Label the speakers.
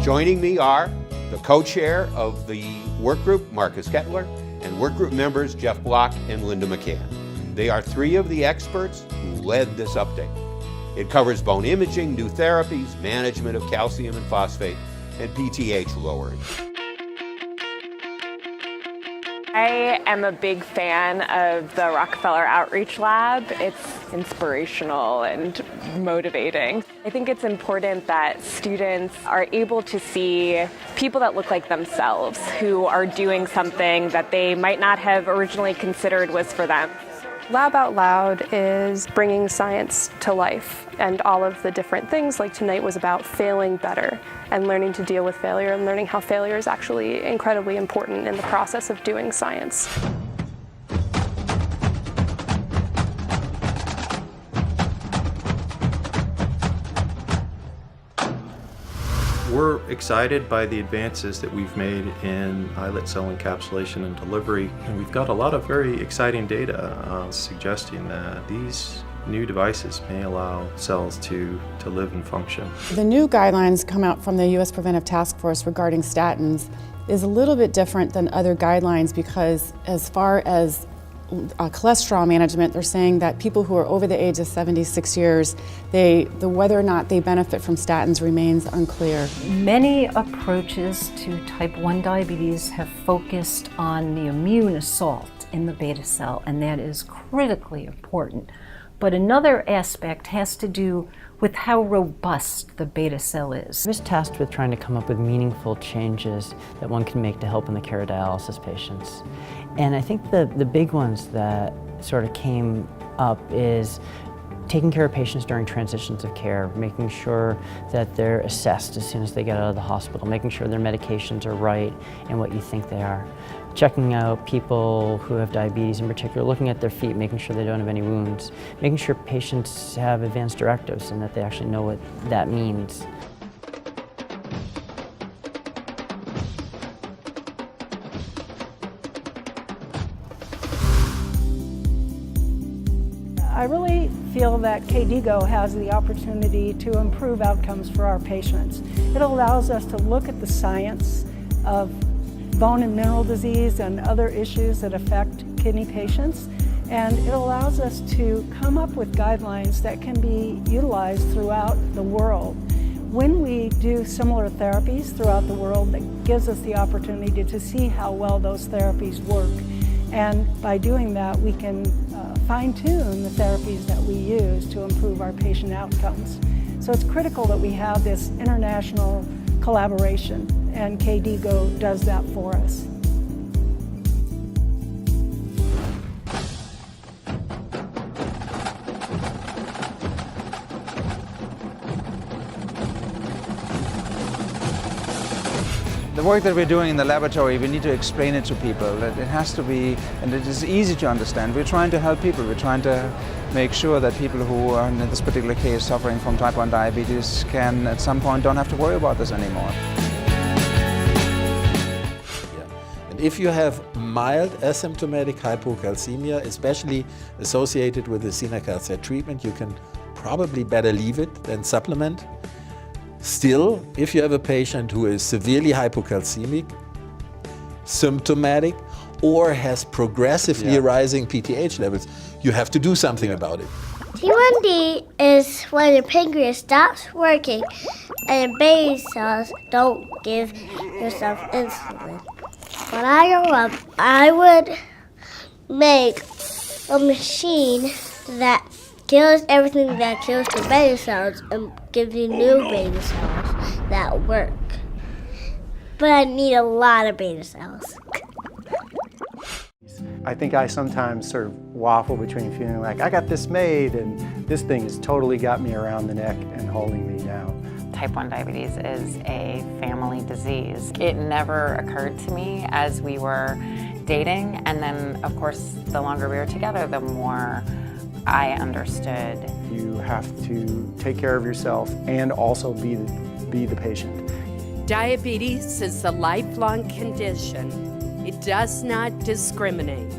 Speaker 1: Joining me are the co-chair of the work group, Marcus Kettler, and work group members Jeff Block and Linda McCann. They are three of the experts who led this update. It covers bone imaging, new therapies, management of calcium and phosphate, and PTH lowering.
Speaker 2: I am a big fan of the Rockefeller Outreach Lab. It's inspirational and motivating. I think it's important that students are able to see people that look like themselves, who are doing something that they might not have originally considered was for them.
Speaker 3: Lab Out Loud is bringing science to life, and all of the different things, like tonight was about failing better and learning to deal with failure and learning how failure is actually incredibly important in the process of doing science.
Speaker 4: We're excited by the advances that we've made in islet cell encapsulation and delivery, and we've got a lot of very exciting data suggesting that these new devices may allow cells to live and function.
Speaker 5: The new guidelines come out from the U.S. Preventive Task Force regarding statins is a little bit different than other guidelines because as far as cholesterol management, they're saying that people who are over the age of 76 years, whether or not they benefit from statins remains unclear.
Speaker 6: Many approaches to type 1 diabetes have focused on the immune assault in the beta cell, and that is critically important. But another aspect has to do with how robust the beta cell is.
Speaker 7: I was tasked with trying to come up with meaningful changes that one can make to help in the care of dialysis patients. And I think the big ones that sort of came up is taking care of patients during transitions of care, making sure that they're assessed as soon as they get out of the hospital, making sure their medications are right and what you think they are. Checking out people who have diabetes in particular, looking at their feet, making sure they don't have any wounds, making sure patients have advanced directives and that they actually know what that means.
Speaker 8: I really feel that KDIGO has the opportunity to improve outcomes for our patients. It allows us to look at the science of bone and mineral disease and other issues that affect kidney patients, and it allows us to come up with guidelines that can be utilized throughout the world. When we do similar therapies throughout the world, that gives us the opportunity to see how well those therapies work. And by doing that, we can fine-tune the therapies that we use to improve our patient outcomes. So it's critical that we have this international collaboration, and KDIGO does that for us.
Speaker 9: The work that we're doing in the laboratory, we need to explain it to people. That it has to be, and it is easy to understand. We're trying to help people. We're trying to make sure that people who are, in this particular case, suffering from type 1 diabetes can, at some point, don't have to worry about this anymore.
Speaker 10: And if you have mild asymptomatic hypocalcemia, especially associated with the cinacalcet treatment, you can probably better leave it than supplement. Still, if you have a patient who is severely hypocalcemic, symptomatic, or has progressively rising PTH levels, you have to do something about it.
Speaker 11: T1D is when the pancreas stops working and the beta cells don't give yourself insulin. When I grow up, I would make a machine that kills everything that kills the beta cells and gives you new beta cells that work. But I need a lot of beta cells.
Speaker 12: I think I sometimes sort of waffle between feeling like I got this made and this thing has totally got me around the neck and holding me down.
Speaker 13: Type 1 diabetes is a family disease. It never occurred to me as we were dating, and then of course the longer we were together, the more I understood.
Speaker 12: You have to take care of yourself and also be the patient.
Speaker 14: Diabetes is a lifelong condition. It does not discriminate.